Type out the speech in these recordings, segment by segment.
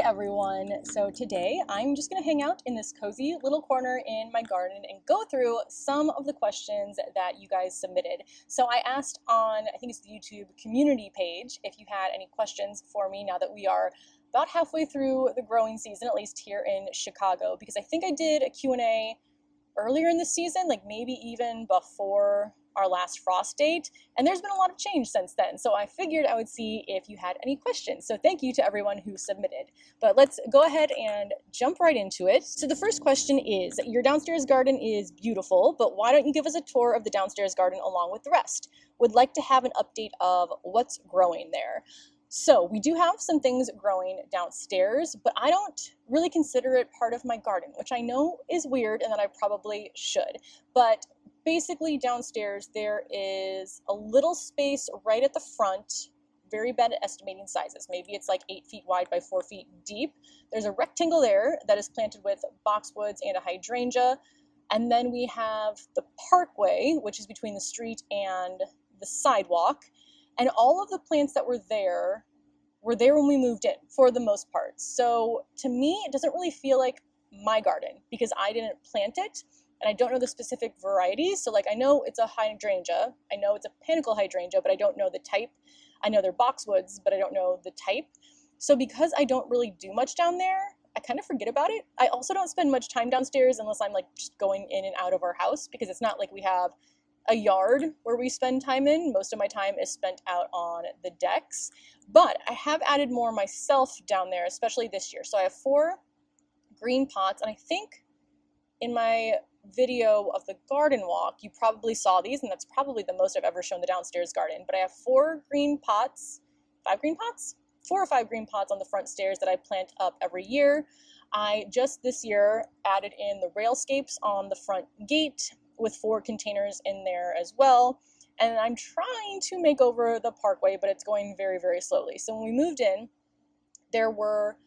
everyone. So today I'm just going to hang out in this cozy little corner in my garden and go through some of the questions that you guys submitted. So I asked on, I think it's the YouTube community page, if you had any questions for me now that we are about halfway through the growing season, at least here in Chicago, because I think I did a Q&A earlier in the season, like maybe even before our last frost date, and there's been a lot of change since then, so I figured I would see if you had any questions. So thank you to everyone who submitted, but let's go ahead and jump right into it. So the first question is, your downstairs garden is beautiful, but why don't you give us a tour of the downstairs garden along with the rest? Would like to have an update of what's growing there. So we do have some things growing downstairs, but I don't really consider it part of my garden, which I know is weird and that I probably should. But basically downstairs there is a little space right at the front, very bad at estimating sizes. Maybe it's like 8 feet wide by 4 feet deep. There's a rectangle there that is planted with boxwoods and a hydrangea. And then we have the parkway, which is between the street and the sidewalk. And all of the plants that were there when we moved in, for the most part. So to me, it doesn't really feel like my garden because I didn't plant it, and I don't know the specific varieties. So like, I know it's a hydrangea, I know it's a panicle hydrangea, but I don't know the type. I know they're boxwoods, but I don't know the type. So because I don't really do much down there, I kind of forget about it. I also don't spend much time downstairs unless I'm like just going in and out of our house, because it's not like we have a yard where we spend time in. Most of my time is spent out on the decks, but I have added more myself down there, especially this year. So I have 4 green pots, and I think in my video of the garden walk, you probably saw these, and that's probably the most I've ever shown the downstairs garden. But I have 4 green pots, 5 green pots? 4 or 5 green pots on the front stairs that I plant up every year. I just this year added in the railscapes on the front gate with 4 containers in there as well. And I'm trying to make over the parkway, but it's going very, very slowly. So when we moved in, there were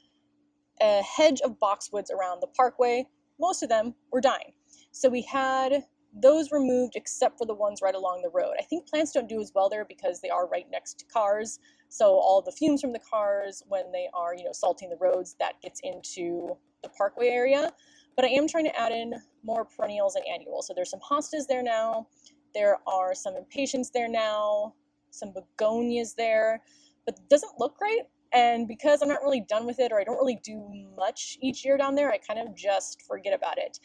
a hedge of boxwoods around the parkway. Most of them were dying. So we had those removed except for the ones right along the road. I think plants don't do as well there because they are right next to cars. So all the fumes from the cars when they are, salting the roads, that gets into the parkway area. But I am trying to add in more perennials and annuals. So there's some hostas there now. There are some impatiens there now, some begonias there, but it doesn't look great. And because I'm not really done with it, or I don't really do much each year down there, I kind of just forget about it.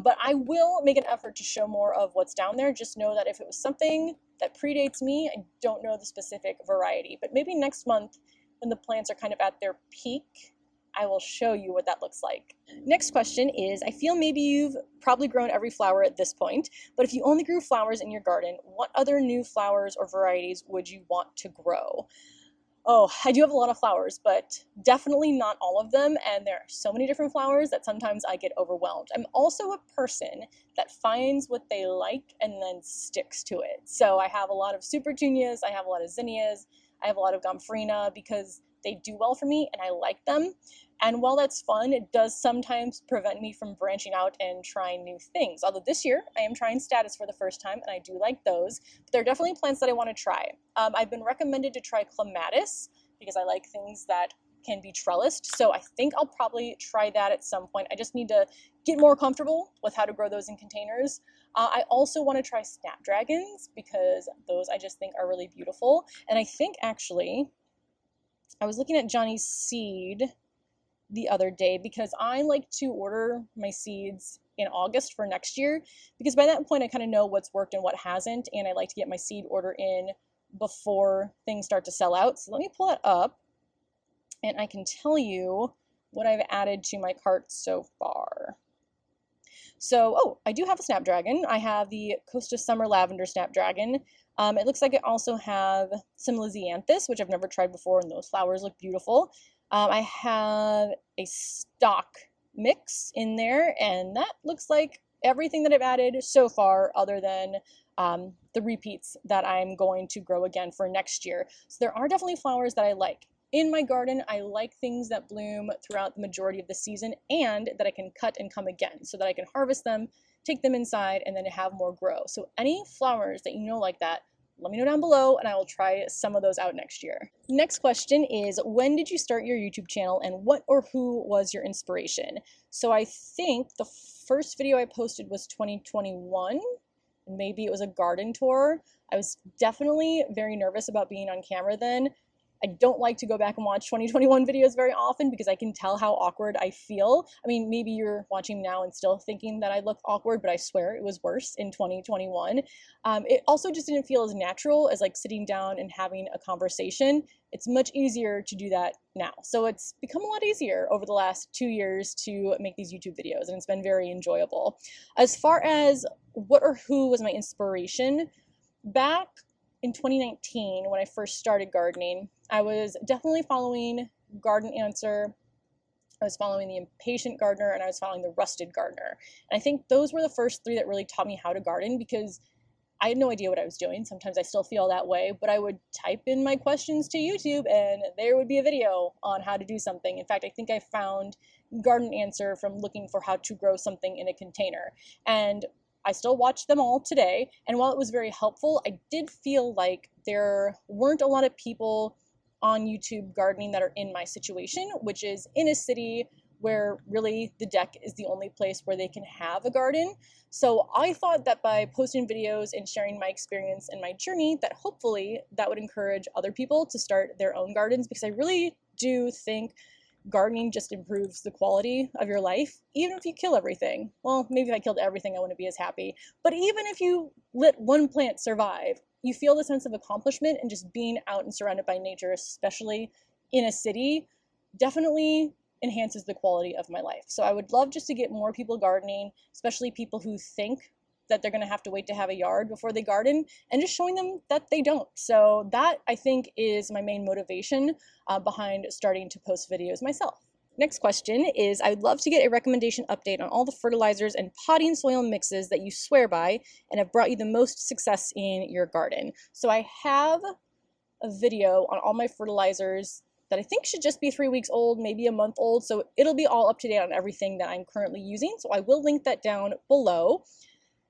But I will make an effort to show more of what's down there. Just know that if it was something that predates me, I don't know the specific variety. But maybe next month, when the plants are kind of at their peak, I will show you what that looks like. Next question is, I feel maybe you've probably grown every flower at this point, but if you only grew flowers in your garden, what other new flowers or varieties would you want to grow? Oh, I do have a lot of flowers, but definitely not all of them, and there are so many different flowers that sometimes I get overwhelmed. I'm also a person that finds what they like and then sticks to it. So I have a lot of supertunias, I have a lot of zinnias, I have a lot of gomphrena because they do well for me and I like them. And while that's fun, it does sometimes prevent me from branching out and trying new things. Although this year I am trying status for the first time and I do like those, but there are definitely plants that I want to try. I've been recommended to try clematis because I like things that can be trellised. So I think I'll probably try that at some point. I just need to get more comfortable with how to grow those in containers. I also want to try snapdragons because those I just think are really beautiful. And I think actually, I was looking at Johnny's seed the other day because I like to order my seeds in August for next year, because by that point I kind of know what's worked and what hasn't, and I like to get my seed order in before things start to sell out. So let me pull it up and I can tell what I've added to my cart so far. So, I do have a snapdragon. I have the Costa Summer Lavender Snapdragon. It looks like I also have some Lysianthus, which I've never tried before, and those flowers look beautiful. I have a stock mix in there, and that looks like everything that I've added so far other than the repeats that I'm going to grow again for next year. So there are definitely flowers that I like. In my garden, I like things that bloom throughout the majority of the season and that I can cut and come again so that I can harvest them, take them inside, and then have more grow. So any flowers that like that, let me know down below and I will try some of those out next year. Next question is, when did you start your YouTube channel and what or who was your inspiration? So I think the first video I posted was 2021. Maybe it was a garden tour. I was definitely very nervous about being on camera then. I don't like to go back and watch 2021 videos very often because I can tell how awkward I feel. I mean, maybe you're watching now and still thinking that I look awkward, but I swear it was worse in 2021. It also just didn't feel as natural as like sitting down and having a conversation. It's much easier to do that now. So it's become a lot easier over the last 2 years to make these YouTube videos, and it's been very enjoyable. As far as what or who was my inspiration, back in 2019, when I first started gardening, I was definitely following Garden Answer, I was following the Impatient Gardener, and I was following the Rusted Gardener. And I think those were the first three that really taught me how to garden because I had no idea what I was doing. Sometimes I still feel that way, but I would type in my questions to YouTube and there would be a video on how to do something. In fact, I think I found Garden Answer from looking for how to grow something in a container. And I still watch them all today, and while it was very helpful, I did feel like there weren't a lot of people on YouTube gardening that are in my situation, which is in a city where really the deck is the only place where they can have a garden. So I thought that by posting videos and sharing my experience and my journey, that hopefully that would encourage other people to start their own gardens, because I really do think gardening just improves the quality of your life, even if you kill everything. Well, maybe if I killed everything, I wouldn't be as happy. But even if you let one plant survive, you feel the sense of accomplishment, and just being out and surrounded by nature, especially in a city, definitely enhances the quality of my life. So I would love just to get more people gardening, especially people who think that they're going to have to wait to have a yard before they garden, and just showing them that they don't. So that, I think, is my main motivation behind starting to post videos myself. Next question is, I would love to get a recommendation update on all the fertilizers and potting soil mixes that you swear by and have brought you the most success in your garden. So I have a video on all my fertilizers that I think should just be 3 weeks old, maybe a month old. So it'll be all up to date on everything that I'm currently using. So I will link that down below.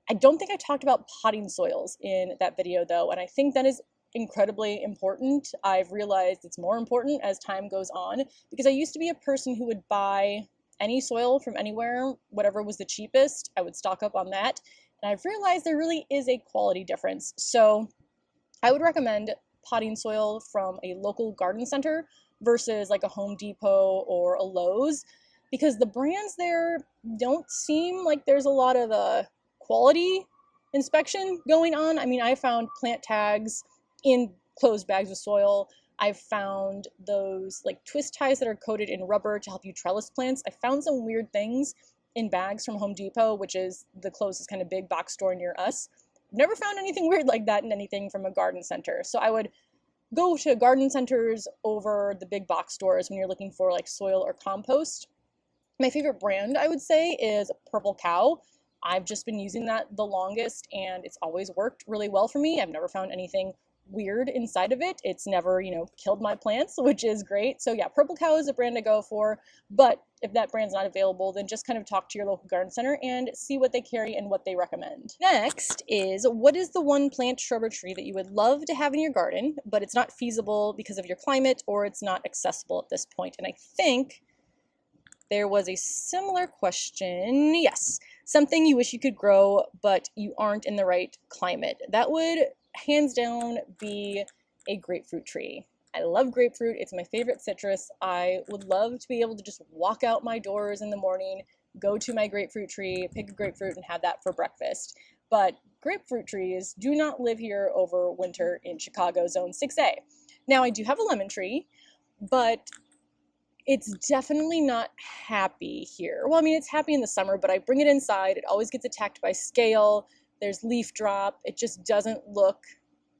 I don't think I talked about potting soils in that video though, and I think that is incredibly important. I've realized it's more important as time goes on, because I used to be a person who would buy any soil from anywhere, whatever was the cheapest, I would stock up on that. And I've realized there really is a quality difference. So I would recommend potting soil from a local garden center versus like a Home Depot or a Lowe's, because the brands there don't seem like there's a lot of quality inspection going on. I mean, I found plant tags in closed bags of soil. I've found those like twist ties that are coated in rubber to help you trellis plants. I found some weird things in bags from Home Depot, which is the closest kind of big box store near us. Never found anything weird like that in anything from a garden center. So I would go to garden centers over the big box stores when you're looking for like soil or compost. My favorite brand, I would say, is Purple Cow. I've just been using that the longest, and it's always worked really well for me. I've never found anything weird inside of it. It's never, killed my plants, which is great. So yeah, Purple Cow is a brand to go for, but if that brand's not available, then just kind of talk to your local garden center and see what they carry and what they recommend. Next is, what is the one plant, shrub, or tree that you would love to have in your garden, but it's not feasible because of your climate, or it's not accessible at this point? And I think there was a similar question. Yes, something you wish you could grow, but you aren't in the right climate. That would hands down be a grapefruit tree. I love grapefruit. It's my favorite citrus. I would love to be able to just walk out my doors in the morning, go to my grapefruit tree, pick a grapefruit, and have that for breakfast. But grapefruit trees do not live here over winter in Chicago Zone 6A. Now, I do have a lemon tree, but it's definitely not happy here. Well, I mean, it's happy in the summer, but I bring it inside. It always gets attacked by scale. There's leaf drop. It just doesn't look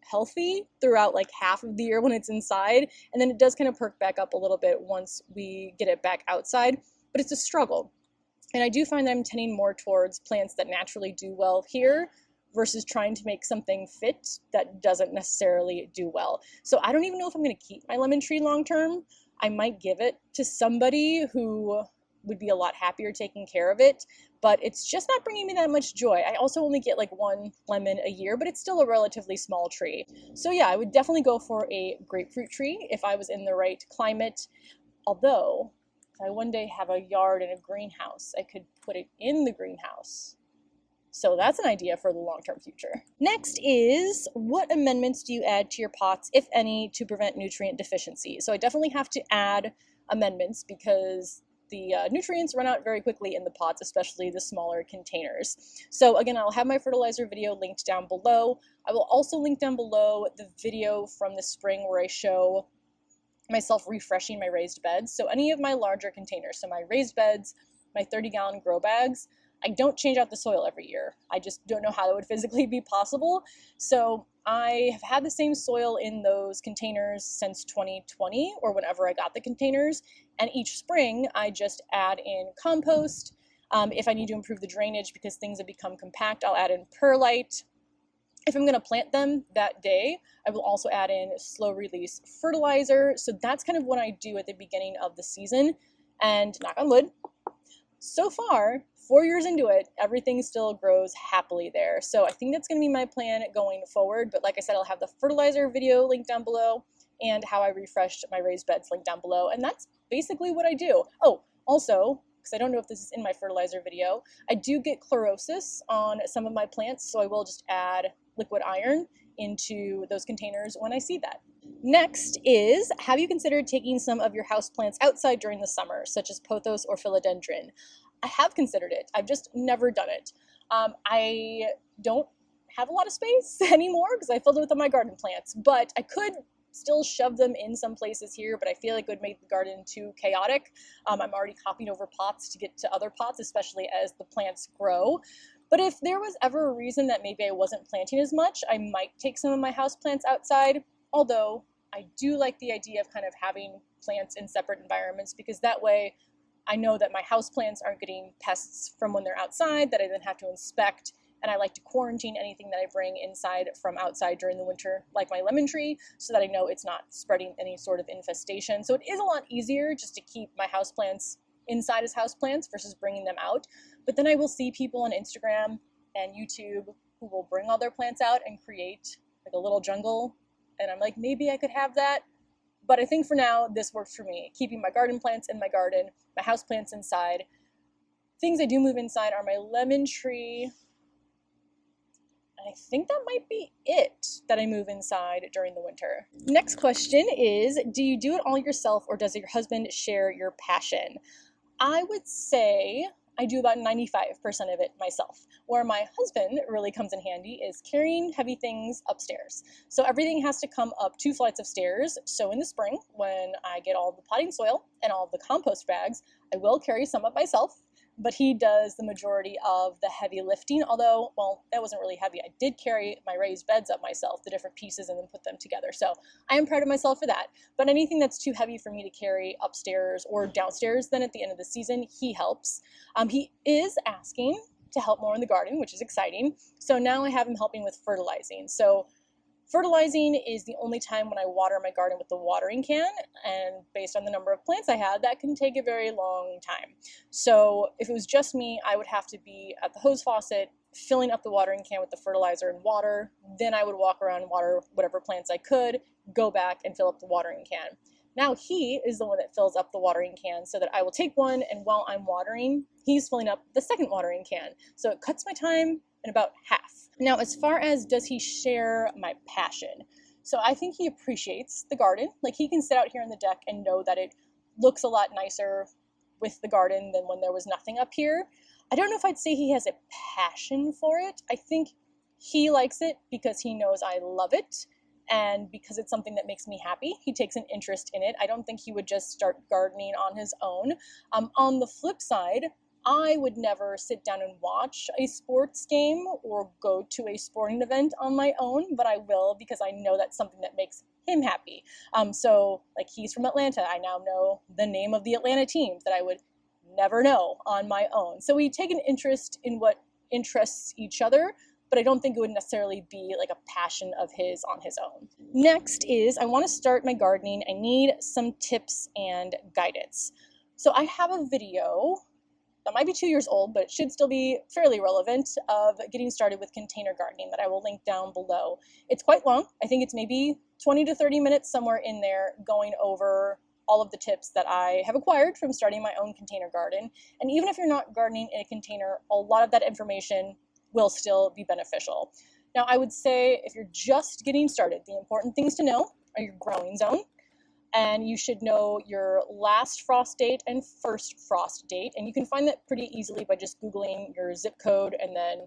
healthy throughout like half of the year when it's inside. And then it does kind of perk back up a little bit once we get it back outside, but it's a struggle. And I do find that I'm tending more towards plants that naturally do well here versus trying to make something fit that doesn't necessarily do well. So I don't even know if I'm going to keep my lemon tree long term. I might give it to somebody who would be a lot happier taking care of it, but it's just not bringing me that much joy. I also only get like one lemon a year, but it's still a relatively small tree. So yeah, I would definitely go for a grapefruit tree if I was in the right climate. Although, if I one day have a yard and a greenhouse, I could put it in the greenhouse. So that's an idea for the long-term future. Next is, what amendments do you add to your pots, if any, to prevent nutrient deficiency? So I definitely have to add amendments because the nutrients run out very quickly in the pots, especially the smaller containers. So again, I'll have my fertilizer video linked down below. I will also link down below the video from the spring where I show myself refreshing my raised beds. So any of my larger containers, so my raised beds, my 30-gallon grow bags, I don't change out the soil every year. I just don't know how that would physically be possible. So I have had the same soil in those containers since 2020 or whenever I got the containers. And each spring I just add in compost. If I need to improve the drainage because things have become compact, I'll add in perlite. If I'm going to plant them that day, I will also add in slow release fertilizer. So that's kind of what I do at the beginning of the season. And knock on wood, so far, 4 years into it, everything still grows happily there. So I think that's going to be my plan going forward. But like I said, I'll have the fertilizer video linked down below and how I refreshed my raised beds linked down below. And that's basically what I do. Oh, also, because I don't know if this is in my fertilizer video, I do get chlorosis on some of my plants. So I will just add liquid iron into those containers when I see that. Next is, have you considered taking some of your houseplants outside during the summer, such as pothos or philodendron? I have considered it. I've just never done it. I don't have a lot of space anymore because I filled it with all my garden plants, but I could still shove them in some places here, but I feel like it would make the garden too chaotic. I'm already copying over pots to get to other pots, especially as the plants grow. But if there was ever a reason that maybe I wasn't planting as much, I might take some of my houseplants outside. Although I do like the idea of kind of having plants in separate environments because that way I know that my houseplants aren't getting pests from when they're outside that I then have to inspect, and I like to quarantine anything that I bring inside from outside during the winter, like my lemon tree, so that I know it's not spreading any sort of infestation. So it is a lot easier just to keep my houseplants inside as houseplants versus bringing them out. But then I will see people on Instagram and YouTube who will bring all their plants out and create like a little jungle. And I'm like, maybe I could have that. But I think for now, this works for me. Keeping my garden plants in my garden, my house plants inside. Things I do move inside are my lemon tree. And I think that might be it that I move inside during the winter. Next question is, do you do it all yourself or does your husband share your passion? I would say I do about 95% of it myself. Where my husband really comes in handy is carrying heavy things upstairs. So everything has to come up 2 flights of stairs. So in the spring, when I get all the potting soil and all the compost bags, I will carry some up myself, but he does the majority of the heavy lifting. Although, well, that wasn't really heavy. I did carry my raised beds up myself, the different pieces, and then put them together. So I am proud of myself for that. But anything that's too heavy for me to carry upstairs or downstairs, then at the end of the season, he helps. He is asking to help more in the garden, which is exciting. So now I have him helping with fertilizing. So fertilizing is the only time when I water my garden with the watering can, and based on the number of plants I have, that can take a very long time. So if it was just me, I would have to be at the hose faucet, filling up the watering can with the fertilizer and water. Then I would walk around and water whatever plants I could, go back and fill up the watering can. Now he is the one that fills up the watering can so that I will take one, and while I'm watering, he's filling up the second watering can. So it cuts my time in about half. Now, as far as does he share my passion? So I think he appreciates the garden. Like, he can sit out here on the deck and know that it looks a lot nicer with the garden than when there was nothing up here. I don't know if I'd say he has a passion for it. I think he likes it because he knows I love it. And because it's something that makes me happy, he takes an interest in it. I don't think he would just start gardening on his own. On the flip side, I would never sit down and watch a sports game or go to a sporting event on my own, but I will because I know that's something that makes him happy. So like, he's from Atlanta. I now know the name of the Atlanta teams that I would never know on my own. So we take an interest in what interests each other, but I don't think it would necessarily be like a passion of his on his own. Next is, I want to start my gardening. I need some tips and guidance. So I have a video that might be 2 years old, but it should still be fairly relevant, of getting started with container gardening that I will link down below. It's quite long. I think it's maybe 20 to 30 minutes, somewhere in there, going over all of the tips that I have acquired from starting my own container garden. And even if you're not gardening in a container, a lot of that information will still be beneficial. Now, I would say if you're just getting started, the important things to know are your growing zone, and you should know your last frost date and first frost date. And you can find that pretty easily by just Googling your zip code and then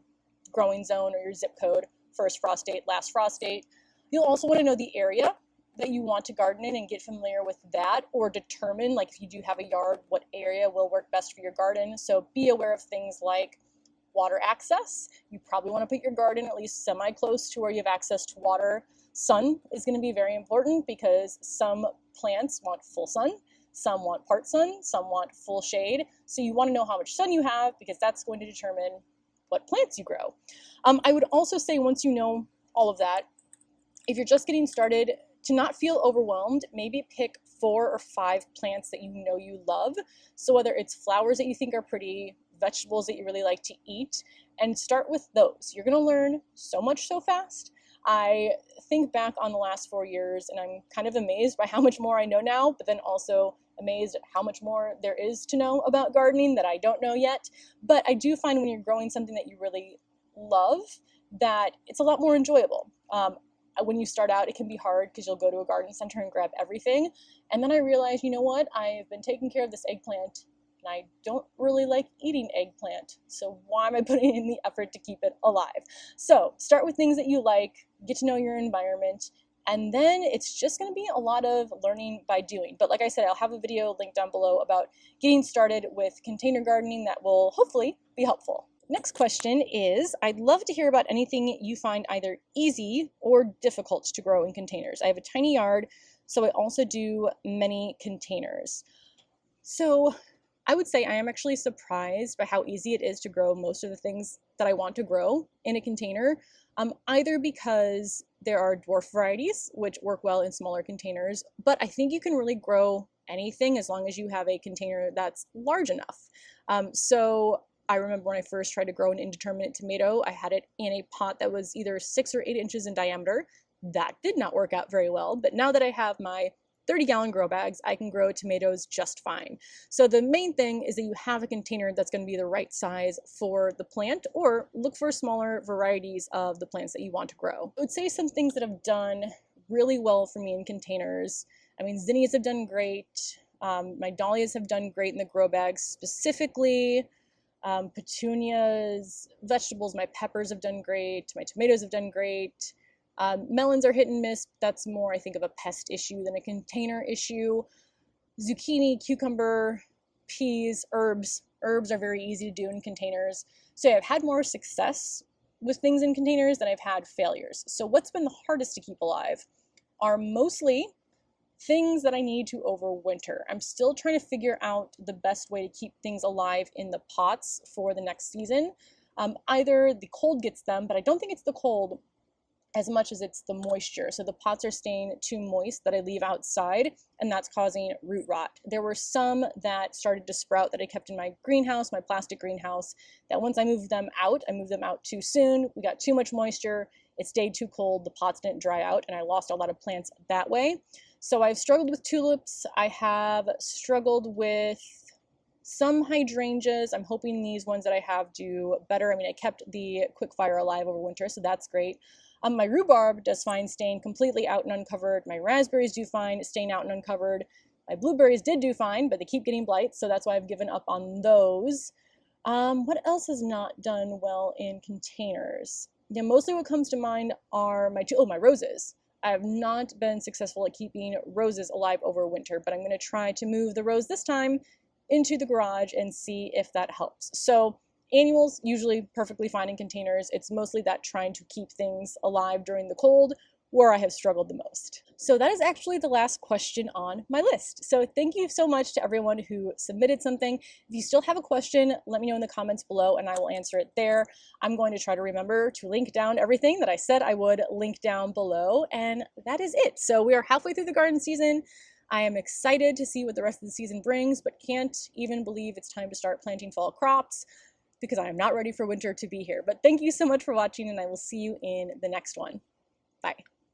growing zone, or your zip code, first frost date, last frost date. You'll also want to know the area that you want to garden in and get familiar with that, or determine, like if you do have a yard, what area will work best for your garden. So be aware of things like water access. You probably want to put your garden at least semi-close to where you have access to water. Sun is going to be very important, because some plants want full sun, some want part sun, some want full shade. So you want to know how much sun you have, because that's going to determine what plants you grow. I would also say, once you know all of that, if you're just getting started, to not feel overwhelmed, maybe pick 4 or 5 plants that you know you love. So whether it's flowers that you think are pretty, vegetables that you really like to eat, and start with those. You're going to learn so much so fast. I think back on the last 4 years, and I'm kind of amazed by how much more I know now, but then also amazed at how much more there is to know about gardening that I don't know yet. But I do find when you're growing something that you really love, that it's a lot more enjoyable. When you start out, it can be hard because you'll go to a garden center and grab everything. And then I realized, you know what? I've been taking care of this eggplant, and I don't really like eating eggplant. So why am I putting in the effort to keep it alive? So start with things that you like, get to know your environment, and then it's just going to be a lot of learning by doing. But like I said, I'll have a video linked down below about getting started with container gardening that will hopefully be helpful. Next question is, I'd love to hear about anything you find either easy or difficult to grow in containers. I have a tiny yard, so I also do many containers. So I would say I am actually surprised by how easy it is to grow most of the things that I want to grow in a container, either because there are dwarf varieties, which work well in smaller containers, but I think you can really grow anything as long as you have a container that's large enough. So I remember when I first tried to grow an indeterminate tomato, I had it in a pot that was either 6 or 8 inches in diameter. That did not work out very well, but now that I have my 30-gallon grow bags, I can grow tomatoes just fine. So the main thing is that you have a container that's going to be the right size for the plant, or look for smaller varieties of the plants that you want to grow. I would say some things that have done really well for me in containers. I mean, zinnias have done great. My dahlias have done great in the grow bags specifically. Petunias, vegetables, my peppers have done great. My tomatoes have done great. Melons are hit and miss. That's more, I think, of a pest issue than a container issue. Zucchini, cucumber, peas, herbs. Herbs are very easy to do in containers. So I've had more success with things in containers than I've had failures. So what's been the hardest to keep alive are mostly things that I need to overwinter. I'm still trying to figure out the best way to keep things alive in the pots for the next season. Either the cold gets them, but I don't think it's the cold as much as it's the moisture. So the pots are staying too moist that I leave outside, and that's causing root rot. There were some that started to sprout that I kept in my greenhouse, my plastic greenhouse, that once I moved them out too soon. We got too much moisture. It stayed too cold. The pots didn't dry out, and I lost a lot of plants that way. So I've struggled with tulips. I have struggled with some hydrangeas. I'm hoping these ones that I have do better. I mean, I kept the quickfire alive over winter, so that's great. My rhubarb does fine staying completely out and uncovered. My raspberries do fine staying out and uncovered. My blueberries did do fine, but they keep getting blights, so that's why I've given up on those. What else has not done well in containers? Yeah, mostly what comes to mind are my roses. I have not been successful at keeping roses alive over winter, but I'm going to try to move the rose this time into the garage and see if that helps. So annuals, usually perfectly fine in containers. It's mostly that trying to keep things alive during the cold where I have struggled the most. So that is actually the last question on my list. So thank you so much to everyone who submitted something. If you still have a question, let me know in the comments below and I will answer it there. I'm going to try to remember to link down everything that I said I would link down below, and that is it. So we are halfway through the garden season. I am excited to see what the rest of the season brings, but can't even believe it's time to start planting fall crops because I am not ready for winter to be here. But thank you so much for watching, and I will see you in the next one. Bye.